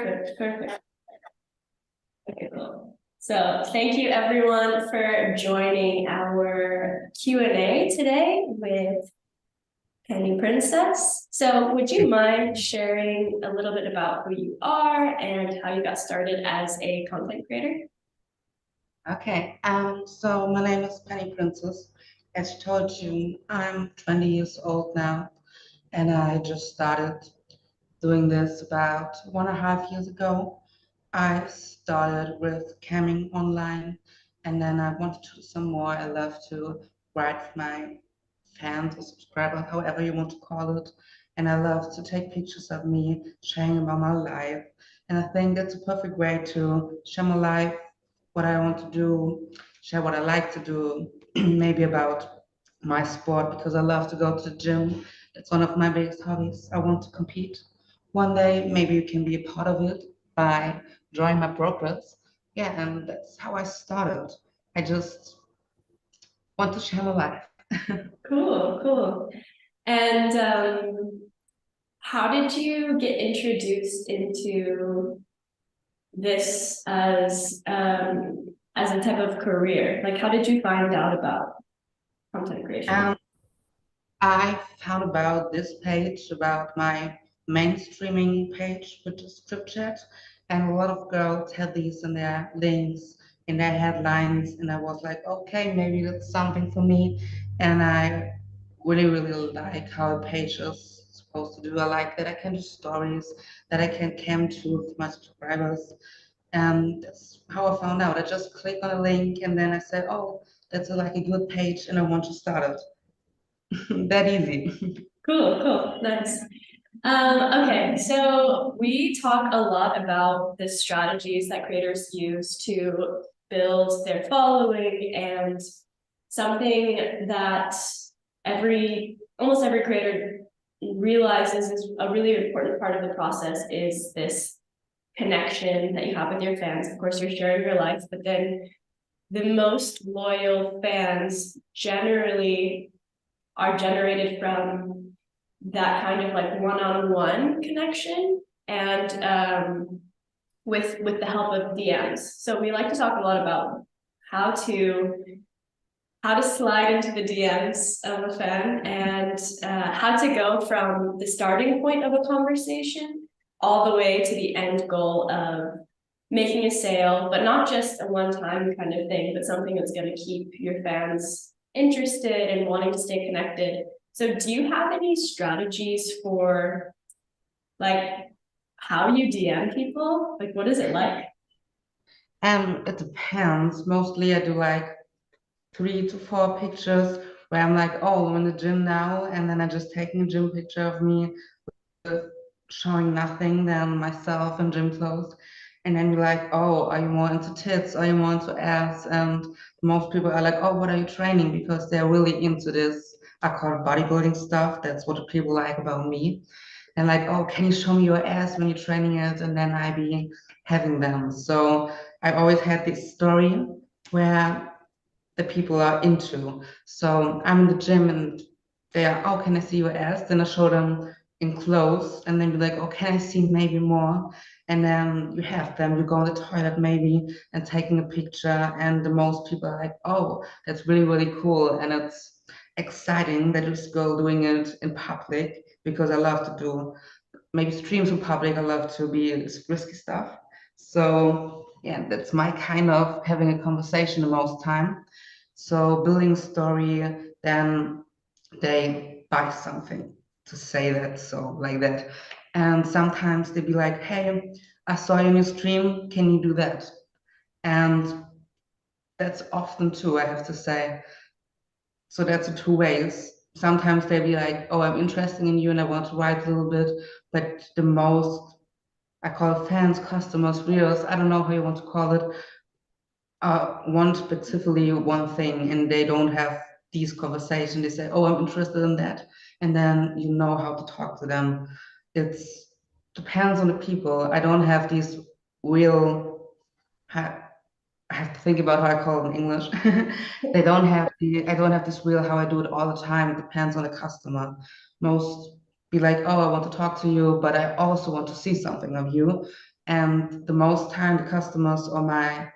Perfect. Okay, cool. So thank you everyone for joining our Q&A today with Penny Princess. So would you mind sharing a little bit about who you are and how you got started as a content creator? Okay, so my name is Penny Princess. As I told you, I'm 20 years old now, and I just started doing this about 1.5 years ago. I started with camming online, and then I wanted to do some more. I love to write with my fans or subscribers, however you want to call it. And I love to take pictures of me, sharing about my life. And I think that's a perfect way to share my life, what I want to do, share what I like to do, maybe about my sport, because I love to go to the gym. That's one of my biggest hobbies. I want to compete one day. Maybe you can be a part of it by drawing my progress. Yeah, and that's how I started. I just want to share my life. Cool. And how did you get introduced into this as a type of career? Like, how did you find out about content creation? I found about this page, about my mainstreaming page, which is Chat, and a lot of girls had these in their links, in their headlines, and I was like, okay, maybe that's something for me. And I really like how a page is supposed to do. I like that I can do stories, that I can cam to with my subscribers. And that's how I found out. I just clicked on a link and then I said, oh, that's like a good page and I want to start it. That easy. Cool, nice. Okay, so we talk a lot about the strategies that creators use to build their following, and something that almost every creator realizes is a really important part of the process is this connection that you have with your fans. Of course, you're sharing your life, but then the most loyal fans generally are generated from that kind of like one-on-one connection and with the help of DMs. So we like to talk a lot about how to slide into the DMs of a fan and how to go from the starting point of a conversation all the way to the end goal of making a sale, but not just a one-time kind of thing, but something that's going to keep your fans interested and wanting to stay connected. So do you have any strategies for like how you DM people? Like, what is it like? It depends. Mostly I do like 3 to 4 pictures where I'm like, oh, I'm in the gym now, and then I just taking a gym picture of me showing nothing than myself in gym clothes. And then you're like, oh, are you more into tits? Are you more into abs? And most people are like, oh, what are you training? Because they're really into this, I call it bodybuilding stuff. That's what people like about me. And like, oh, can you show me your ass when you're training it? And then I be having them. So I always had this story where the people are into. So I'm in the gym and they are, oh, can I see your ass? Then I show them in clothes and then be like, oh, can I see maybe more? And then you have them, you go in the toilet maybe and taking a picture. And the most people are like, oh, that's really cool. And it's exciting that you're still doing it in public because I love to do maybe streams in public. I love to be this risky stuff. So yeah, that's my kind of having a conversation the most time. So building story, then they buy something to say that, so like that. And sometimes they be like, hey, I saw you in your stream, can you do that? And that's often too, I have to say. So that's the 2 ways. Sometimes they be like, oh, I'm interested in you and I want to write a little bit, but the most I call fans, customers, viewers, I don't know how you want to call it, want specifically one thing and they don't have these conversations. They say, oh, I'm interested in that. And then you know how to talk to them. It's depends on the people. I don't have these real, I have to think about how I call it in English. I don't have this real how I do it all the time. It depends on the customer. Most be like, oh, I want to talk to you, but I also want to see something of you. And the most time the customers or my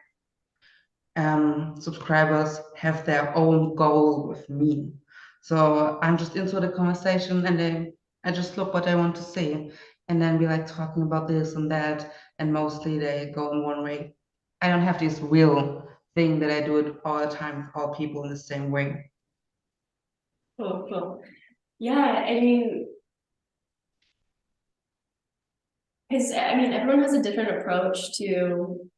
subscribers have their own goal with me. So I'm just into the conversation and I just look what I want to see and then we like talking about this and that and mostly they go in one way. I don't have this real thing that I do it all the time with all people in the same way. Cool, cool. Yeah, I mean, everyone has a different approach to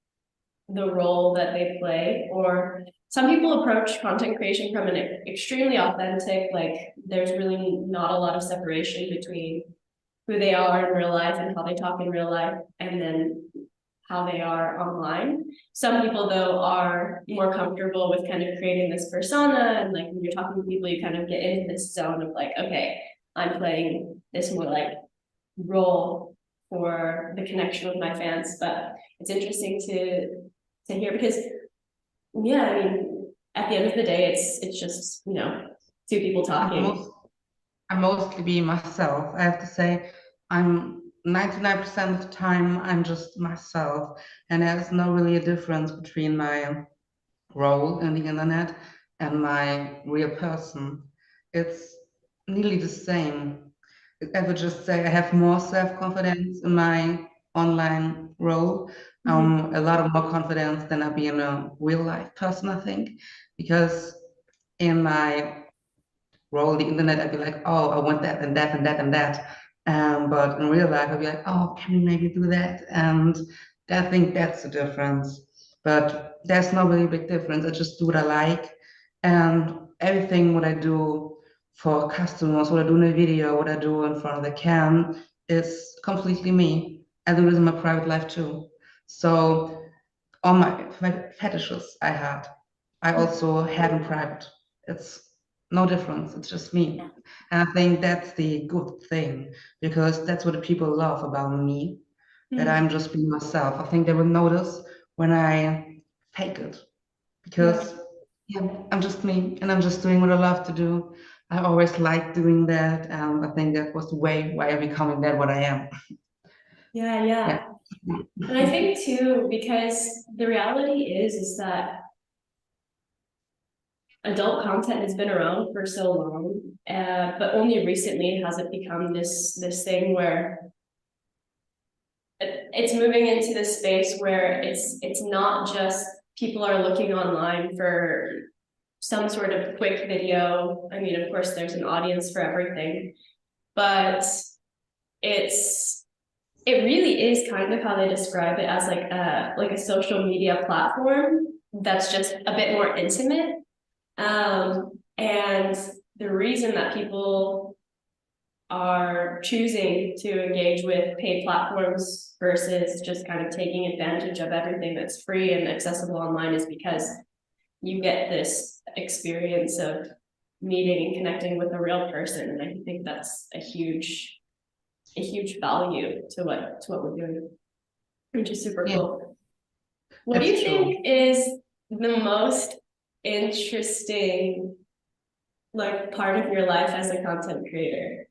the role that they play, or some people approach content creation from an extremely authentic, like there's really not a lot of separation between who they are in real life and how they talk in real life, and then how they are online. Some people, though, are more comfortable with kind of creating this persona, and like when you're talking to people, you kind of get into this zone of like, okay, I'm playing this more like role for the connection with my fans. But it's interesting to hear because, yeah, I mean, at the end of the day, it's just two people I'm talking. most, I mostly be myself. I have to say I'm 99% of the time I'm just myself and there's no really a difference between my role in the internet and my real person. It's nearly the same. I would just say I have more self-confidence in my online role, Mhm. a lot of more confidence than I be in a real life person, I think, because in my role the internet, I'd be like, oh, I want that and that and that and that. But in real life, I'd be like, oh, can we maybe do that? And I think that's the difference. But there's no really big difference. I just do what I like. And everything what I do for customers, what I do in a video, what I do in front of the cam is completely me. I do this in my private life too. So all my fetishes I had, I also had in private. It's no difference. It's just me. And I think that's the good thing because that's what the people love about me, that Mhm. I'm just being myself. I think they will notice when I fake it Yeah, because yeah, I'm just me and I'm just doing what I love to do. I always liked doing that. And I think that was the way why I'm becoming that what I am. yeah, Yeah. yeah. And I think too, because the reality is that adult content has been around for so long, but only recently has it become this thing where it's moving into this space where it's not just people are looking online for some sort of quick video. I mean, of course, there's an audience for everything, but it's it really is kind of how they describe it as like a social media platform that's just a bit more intimate. And the reason that people are choosing to engage with paid platforms versus just kind of taking advantage of everything that's free and accessible online is because you get this experience of meeting and connecting with a real person. And I think that's a huge value to what we're doing, which is super Yeah, cool. What do that's you true. think is the most interesting like part of your life as a content creator?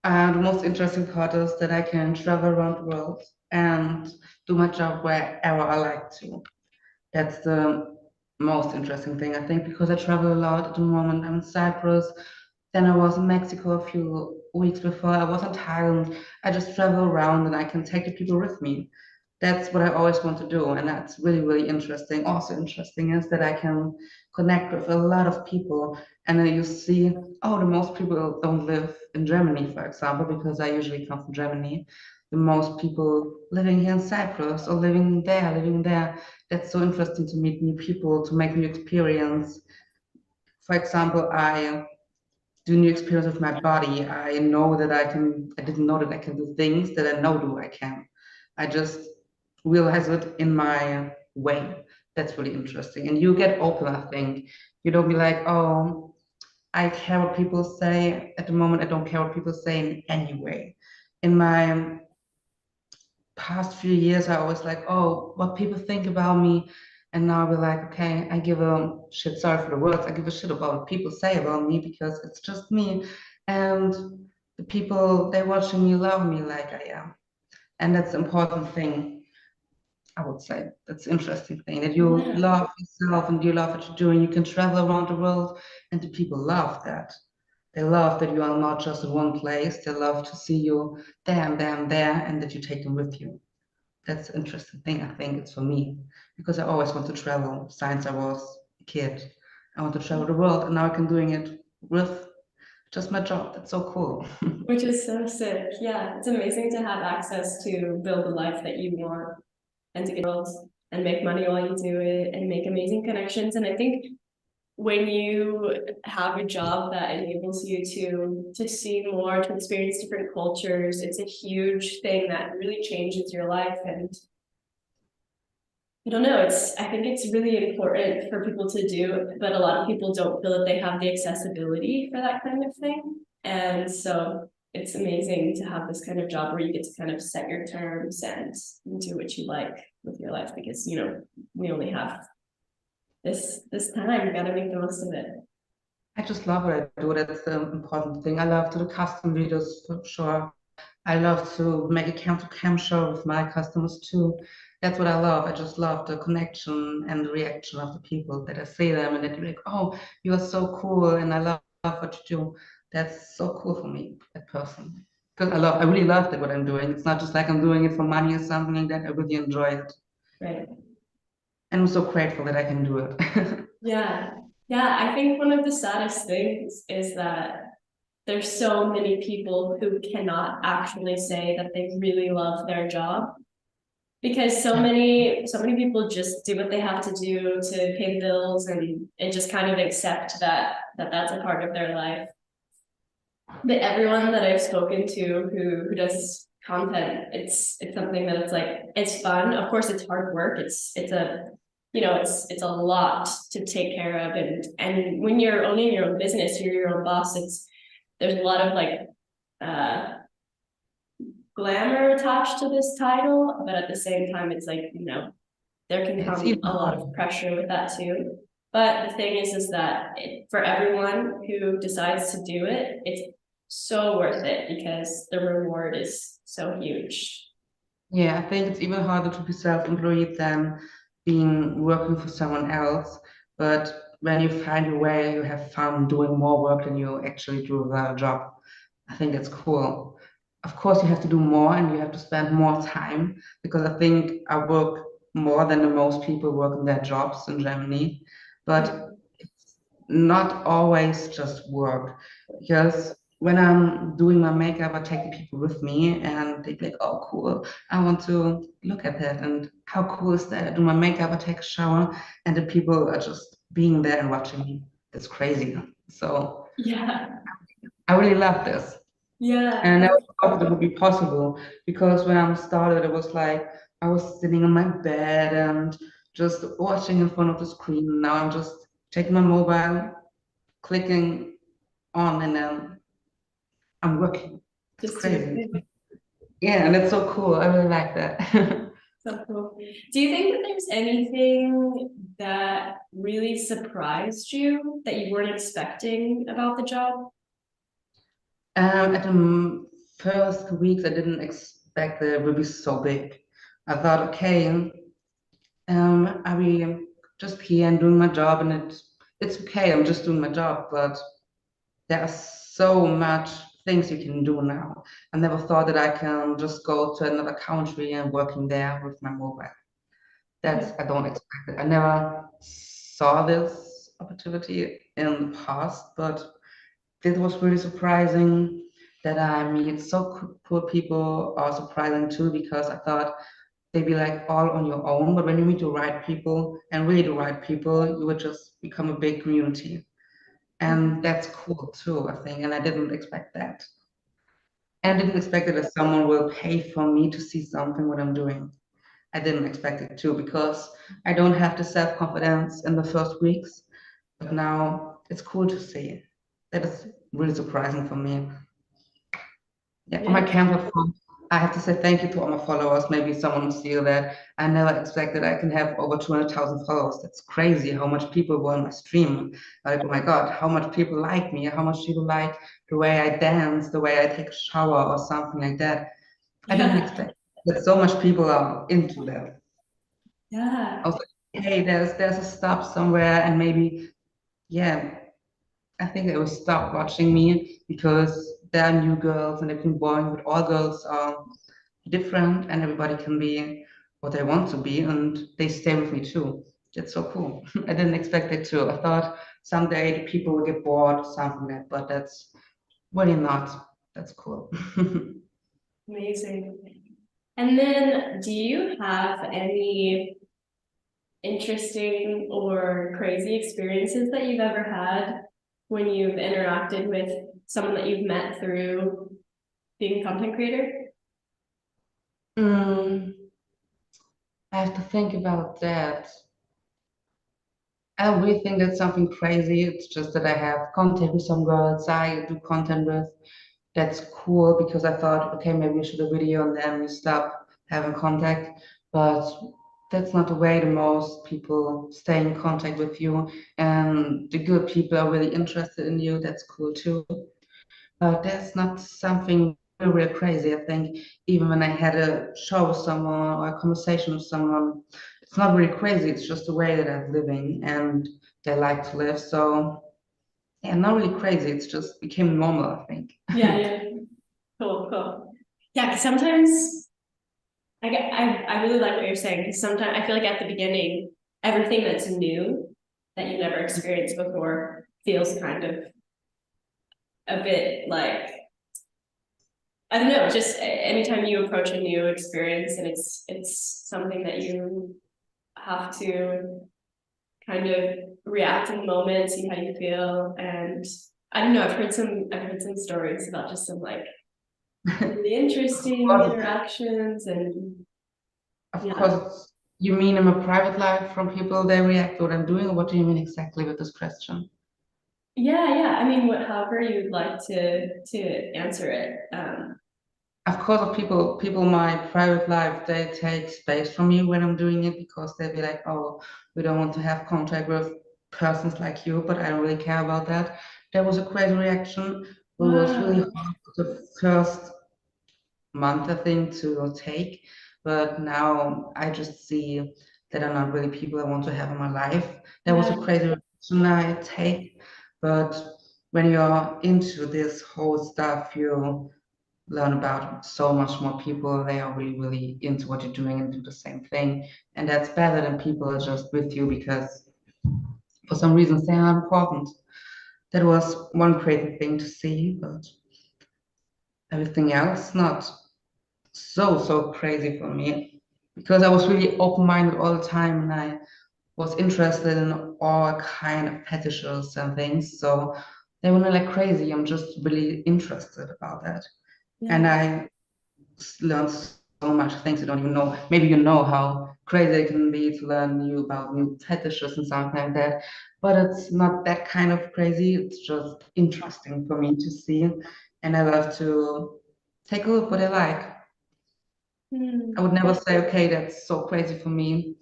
The most interesting part is that I can travel around the world and do my job wherever I like to. That's the most interesting thing, I think, because I travel a lot at the moment. I'm in Cyprus, then I was in Mexico a few weeks before, I was in Thailand. I just travel around and I can take the people with me. That's what I always want to do, and that's really, really interesting. Also interesting is that I can connect with a lot of people, and then you see, oh, the most people don't live in Germany, for example, because I usually come from Germany. The most people living here in Cyprus or living there. That's so interesting to meet new people, to make new experience. For example, I do new experience with my body. I know that I didn't know that I can do things that I know do I can. I just realize it in my way. That's really interesting. And you get open, I think. You don't be like, oh, I care what people say. At the moment, I don't care what people say in any way. In my past few years, I always like, oh, what people think about me. And now we're like, okay, I give a shit, sorry for the words, I give a shit about what people say about me because it's just me. And the people, they watching me love me like I am. And that's the important thing, I would say. That's the interesting thing, that you Yeah. love yourself and you love what you're doing. You can travel around the world, and the people love that. They love that you are not just in one place. They love to see you there and there and there, and that you take them with you. That's the interesting thing, I think it's for me, because I always want to travel since I was a kid. I want to travel the world, and now I can doing it with just my job. That's so cool. Which is so sick. Yeah, it's amazing to have access to build the life that you want and to get world and make money while you do it and make amazing connections. And I think when you have a job that enables you to see more, to experience different cultures, it's a huge thing that really changes your life. And I don't know, I think it's really important for people to do, but a lot of people don't feel that they have the accessibility for that kind of thing. And so it's amazing to have this kind of job where you get to kind of set your terms and do what you like with your life, because we only have this time. You gotta make the most of it. I just love what I do. That's the important thing. I love to do custom videos for sure. I love to make a cam-to-cam show with my customers too. That's what I love. I just love the connection and the reaction of the people that I see them and that you're like, oh, you are so cool and I love what you do. That's so cool for me, that person. Because I really love that what I'm doing. It's not just like I'm doing it for money or something like that. I really enjoy it. Right. And I'm so grateful that I can do it. Yeah. Yeah. I think one of the saddest things is that there's so many people who cannot actually say that they really love their job, because so many people just do what they have to do to pay the bills and just kind of accept that that's a part of their life. But everyone that I've spoken to who does content, it's something that it's fun. Of course, it's hard work. It's a it's a lot to take care of, and when you're owning your own business, you're your own boss. There's a lot of uh glamour attached to this title, but at the same time, it's there can It's come even a lot harder. of pressure with that too. But the thing is that for everyone who decides to do it, it's so worth it because the reward is so huge. Yeah, I think it's even harder to be self-employed than being working for someone else. But when you find your way, you have fun doing more work than you actually do without a job. I think that's cool. Of course, you have to do more and you have to spend more time because I think I work more than the most people work in their jobs in Germany. But it's not always just work because when I'm doing my makeup, I take the people with me and they be like, oh, cool. I want to look at that. And how cool is that? I do my makeup, I take a shower, and the people are just being there and watching me. That's crazy. So Yeah, I really love this. yeah, And I never thought it would be possible because when I started, it was like I was sitting on my bed and just watching in front of the screen. Now I'm just taking my mobile, clicking on, and then I'm working. It's just do your crazy. thing. Yeah, and it's so cool. I really like that. So cool. Do you think that there's anything that really surprised you that you weren't expecting about the job? At the first weeks, I didn't expect that it would be so big. I thought, okay, I'll be just here and doing my job, and it's okay. I'm just doing my job, but there are so much things you can do now. I never thought that I can just go to another country and working there with my mobile. That's I don't expect it. I never saw this opportunity in the past, but it was really surprising that I meet so cool people are surprising too because I thought they'd be like all on your own, but when you meet the right people and really the right people, you would just become a big community. And that's cool too, I think. And I didn't expect that. And I didn't expect that someone will pay for me to see something what I'm doing. I didn't expect it too because I don't have the self-confidence in the first weeks, but now it's cool to see. That is really surprising for me. Yeah, on my Yeah. camera phone, I have to say thank you to all my followers. Maybe someone will see that. I never expected I can have over 200,000 followers. That's crazy how much people were on my stream. Like, oh my God, how much people like me, how much people like the way I dance, the way I take a shower or something like that. I didn't Yeah. expect. that so much people are into that. I Yeah. was like, hey, there's a stop somewhere, and maybe, yeah, I think they will stop watching me because there are new girls and they've been boring, but all girls are different and everybody can be what they want to be, and they stay with me too. That's so cool. I didn't expect it too. I thought someday the people will get bored or something like that, but that's really not. That's cool. Amazing. And then do you have any interesting or crazy experiences that you've ever had when you've interacted with someone that you've met through being a content creator? Mm, I have to think about that. I don't really think that's something crazy. It's just that I have contact with some girls I do content with. That's cool because I thought, okay, maybe we should do a video and then we stop having contact. But that's not the way the most people stay in contact with you. And the good people are really interested in you. That's cool too. But that's not something real crazy. I think even when I had a show with someone or a conversation with someone, it's not really crazy. It's just the way that I'm living and they like to live. So yeah, not really crazy. It's just became normal, I think. Yeah, yeah. Cool, cool. Yeah, because sometimes I really like what you're saying because sometimes I feel like at the beginning, everything that's new that you never experienced before feels kind of a bit like I don't know, just anytime you approach a new experience and it's something that you have to kind of react in the moment, see how you feel, and I don't know. I've heard some stories about just some like really interesting course, interactions and of yeah, course, you mean in my private life from people they react to what I'm doing, or what do you mean exactly with this question? yeah. I mean, however you'd like to answer it. Of course, people in my private life, they take space from me when I'm doing it because they'll be like, oh, we don't want to have contact with persons like you, but I don't really care about that. There was a crazy reaction. It was really Wow. hard the first month, I think, to take. But now I just see that are not really people I want to have in my life. That was Yeah. a crazy reaction I take. But when you're into this whole stuff, you learn about so much more people. They are really, really into what you're doing and do the same thing. And that's better than people are just with you because for some reasons they are important. That was one crazy thing to see, but everything else not so crazy for me because I was really open-minded all the time and I was interested in all kind of fetishes and things. So they were not like crazy. I'm just really interested about that. And Yeah. I learned so much things you don't even know. Maybe you know how crazy it can be to learn new about new fetishes and something like that. But it's not that kind of crazy. It's just interesting for me to see. And I love to take a look what I like. I would Hmm. never say, okay, that's so crazy for me.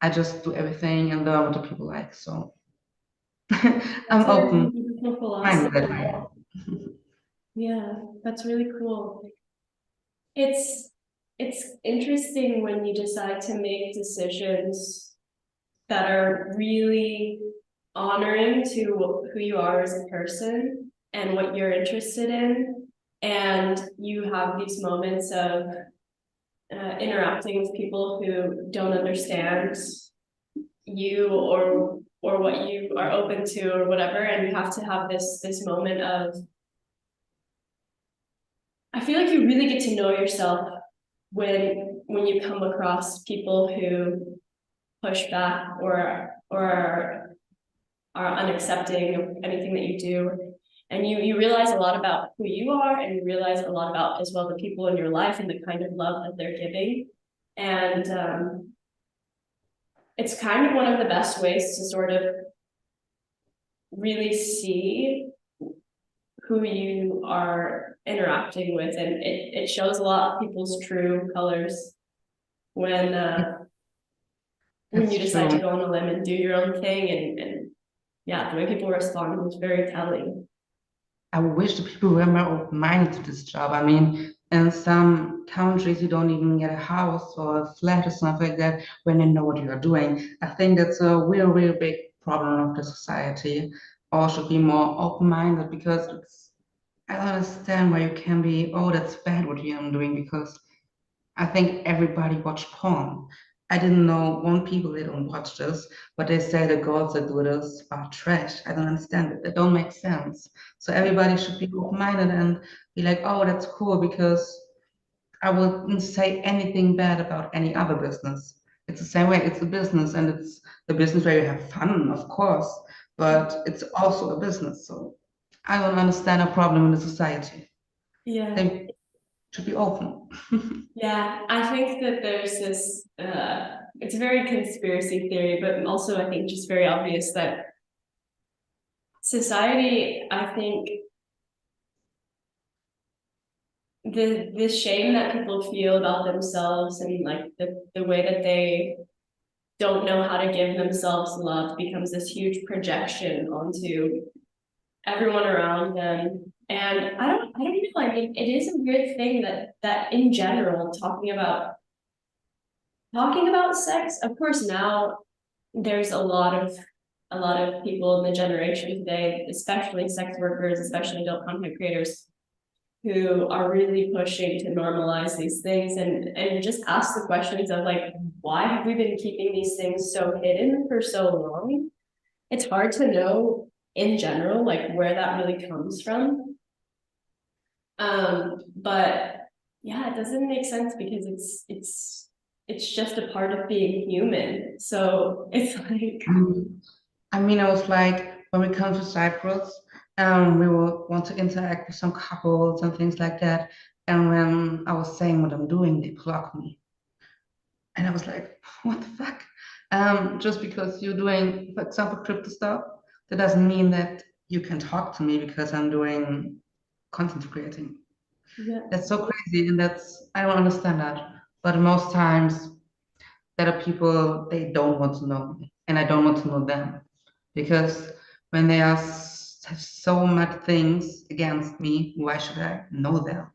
I just do everything and learn what the people like. So I'm That's a open beautiful minded that philosophy. way. Yeah, that's really cool. It's it's interesting when you decide to make decisions that are really honoring to who you are as a person and what you're interested in. And you have these moments of interacting with people who don't understand you or what you are open to or whatever. And you have to have this moment of I feel like you really get to know yourself when you come across people who push back or are unaccepting of anything that you do. And you realize a lot about who you are and you realize a lot about as well the people in your life and the kind of love that they're giving. And it's kind of one of the best ways to sort of really see who you are interacting with. And it shows a lot of people's true colors when when you That's decide to true. go on a limb and do your own thing and yeah, the way people respond was very telling. I wish the people were more open-minded to this job. I mean, In some countries, you don't even get a house or a flat or something like that when they know what you are doing. I think that's a real, real big problem of the society. All should be more open-minded because I don't understand why you can be, oh, that's bad what you're doing because I think everybody watch porn. I didn't know one people they don't watch this, but they say the girls that do this are trash. I don't understand it. It don't make sense. So everybody should be open-minded and be like, oh, that's cool because I wouldn't say anything bad about any other business. It's the same way. It's a business and it's the business where you have fun, of course, but it's also a business. So I don't understand a problem in the society. Yeah. They should be open. Yeah, I think that there's this, it's a very conspiracy theory, but also I think just very obvious that society, I think the shame that people feel about themselves and like the way that they don't know how to give themselves love becomes this huge projection onto everyone around them. And I don't know, I mean, it is a weird thing that in general, talking about sex, of course now there's a lot of people in the generation today, especially sex workers, especially adult content creators, who are really pushing to normalize these things and just ask the questions of like, why have we been keeping these things so hidden for so long? It's hard to know in general, like where that really comes from. But yeah, it doesn't make sense because it's just a part of being human. So it's like, Um, I mean, I was like, when we come to Cyprus, we will want to interact with some couples and things like that. And when I was saying what I'm doing, they block me. And I was like, what the fuck? Just because you're doing, for example, crypto stuff, that doesn't mean that you can talk to me because I'm doing content creating. yeah, That's so crazy, and I don't understand that. But most times, there are people they don't want to know me, and I don't want to know them because when they have so much things against me, why should I know them?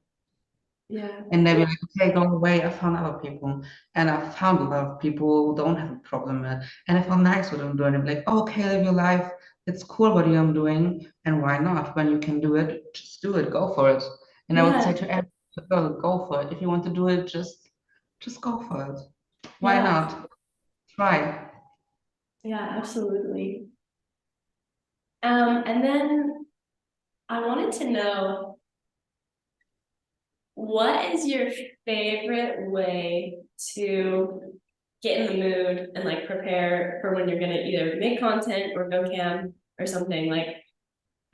yeah, And they were like, okay, go away. I found other people. And I found a lot of people who don't have a problem with it. And I felt nice what I'm doing. I'm like, oh, okay, live your life. It's cool what I'm doing. And why not? When you can do it, just do it. Go for it. And I would say yeah, to every girl, go for it. If you want to do it, just go for it. Why yeah, not? Try. yeah, absolutely. And then I wanted to know, what is your favorite way to get in the mood and like prepare for when you're gonna either make content or go cam or something? Like,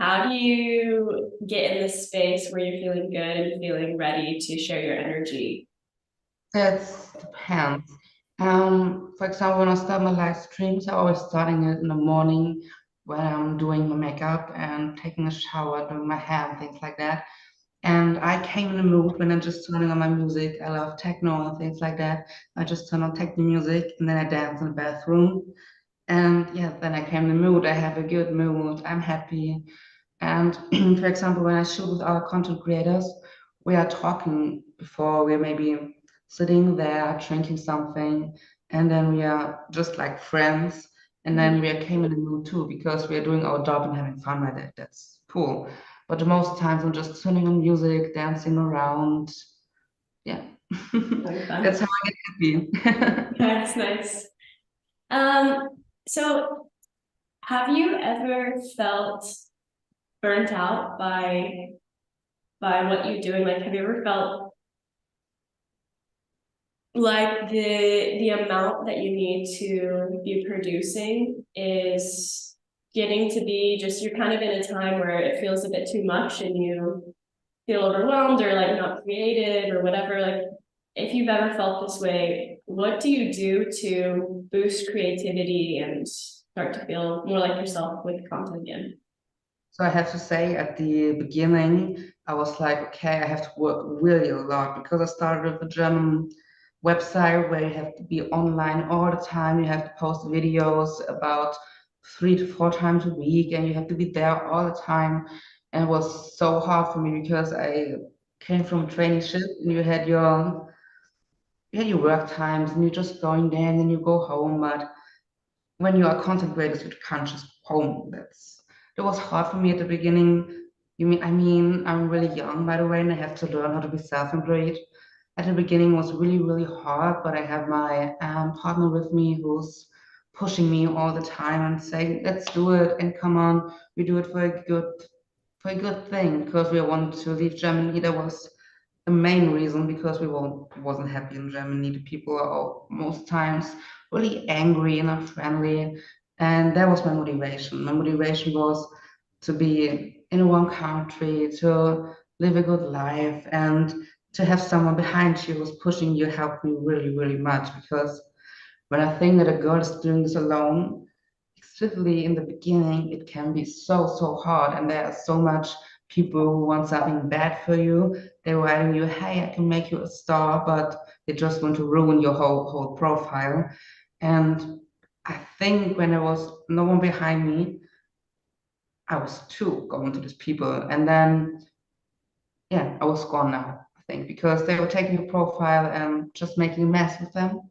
how do you get in this space where you're feeling good and feeling ready to share your energy? That depends. For example, when I start my live streams, I'm always starting it in the morning when I'm doing my makeup and taking a shower, doing my hair and things like that. And I came in the mood when I'm just turning on my music. I love techno and things like that. I just turn on techno music and then I dance in the bathroom. And yeah, then I came in the mood. I have a good mood. I'm happy. And for example, when I shoot with our content creators, we are talking before we're maybe sitting there drinking something, and then we are just like friends. And then we are came in the mood too because we are doing our job and having fun with it. That's cool. But the most times I'm just turning on music, dancing around. Yeah, Really that's fun. how I get happy. That's nice. Um, so have you ever felt burnt out by what you're doing? Like, have you ever felt like the amount that you need to be producing is getting to be just you're kind of in a time where it feels a bit too much and you feel overwhelmed or like not creative or whatever? Like, if you've ever felt this way, what do you do to boost creativity and start to feel more like yourself with content again? So I have to say, at the beginning, I was like, okay, I have to work really a lot because I started with a German website where you have to be online all the time. You have to post videos about 3 to 4 times a week, and you have to be there all the time. And it was so hard for me because I came from traineeship and you had your work times and you're just going there and then you go home. But when you are content creators, you can't just home. That was hard for me at the beginning. I'm really young, by the way, and I have to learn how to be self-employed. At the beginning, it was really, really hard, but I have my partner with me who's pushing me all the time and saying, "Let's do it, and come on, we do it for a good thing." Because we wanted to leave Germany, that was the main reason, because wasn't happy in Germany. The people are most times really angry and not friendly. And that was my motivation. My motivation was to be in one country, to live a good life, and to have someone behind you who's pushing you helped me really, really much. Because when I think that a girl is doing this alone, especially in the beginning, it can be so, so hard. And there are so much people who want something bad for you. They're writing you, hey, I can make you a star, but they just want to ruin your whole profile. And I think when there was no one behind me, I was too going to these people. And then, yeah, I was gone now, I think, because they were taking a profile and just making a mess with them.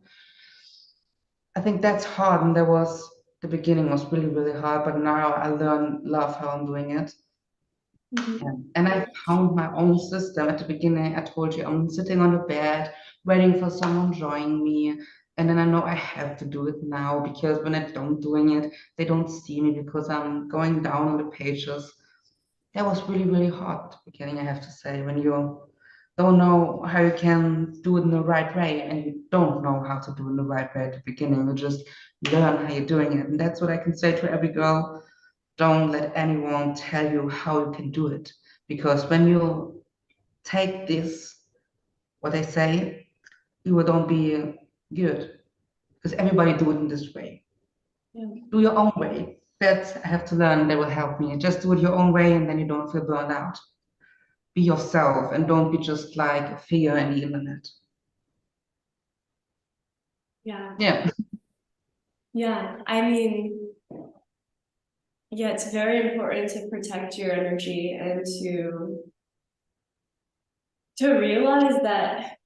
I think that's hard. And the beginning was really, really hard, but now I love how I'm doing it. Yeah. And I found my own system at the beginning. I told you I'm sitting on the bed, waiting for someone join me. And then I know I have to do it now because when I don't doing it, they don't see me because I'm going down on the pages. That was really, really hard at the beginning, I have to say, when you don't know how you can do it in the right way and you don't know how to do it in the right way at the beginning. You just learn how you're doing it. And that's what I can say to every girl. Don't let anyone tell you how you can do it. Because when you take this, what they say, you will don't be good. Because everybody do it in this way. Yeah. Do your own way. That I have to learn. That will help me. Just do it your own way, and then you don't feel burned out. Be yourself, and don't be just like a figure in the internet. Yeah. Yeah. Yeah. I mean, yeah, it's very important to protect your energy and to realize that,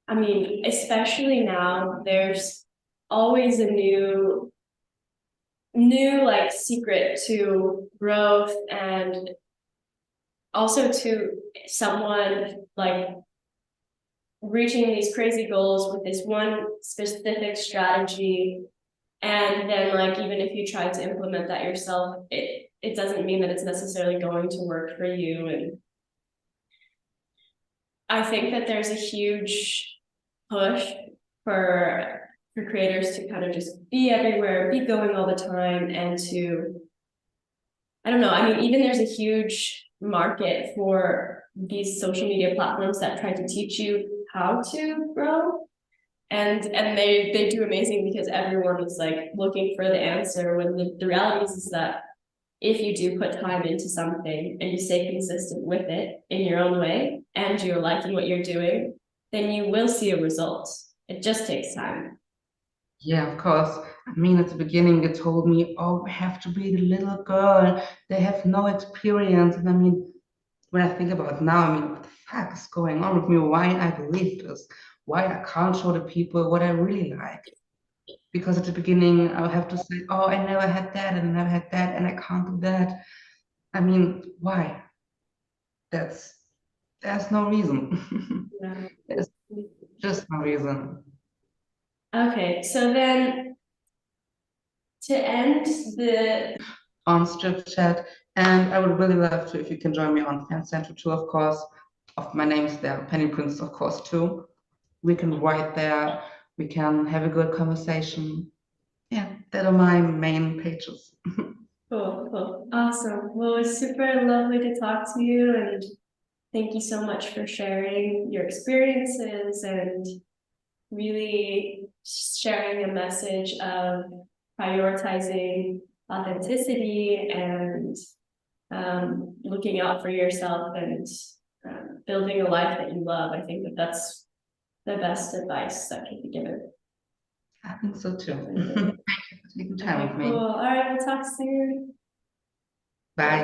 I mean, especially now, there's always a new like secret to growth and also to someone like reaching these crazy goals with this one specific strategy. And then like even if you try to implement that yourself, it doesn't mean that it's necessarily going to work for you. And I think that there's a huge push for for creators to kind of just be everywhere, be going all the time, and to, I don't know, I mean, even there's a huge market for these social media platforms that try to teach you how to grow. And they do amazing because everyone is like looking for the answer when the reality is that if you do put time into something and you stay consistent with it in your own way and you're liking what you're doing, then you will see a result. It just takes time. Yeah, of course. I mean, at the beginning, they told me, oh, we have to be the little girl. They have no experience. And I mean, when I think about it now, I mean, what the fuck is going on with me? Why I believe this? Why I can't show the people what I really like? Because at the beginning, I would have to say, oh, I never had that and I never had that and I can't do that. I mean, why? That's there's no reason. Yeah. There's just no reason. Okay, so then to end the On Strip Chat, and I would really love to if you can join me on Fancentro too, of course. Of my name's there, Penny Prince, of course, too. We can write there, we can have a good conversation. Yeah, that are my main pages. cool, cool, awesome. Well, it was super lovely to talk to you, and thank you so much for sharing your experiences and really sharing a message of prioritizing authenticity and looking out for yourself and building a life that you love. I think that that's the best advice that can be given. I think so too. Thank you for taking time Okay, with me. cool. All right, we'll talk soon. Bye.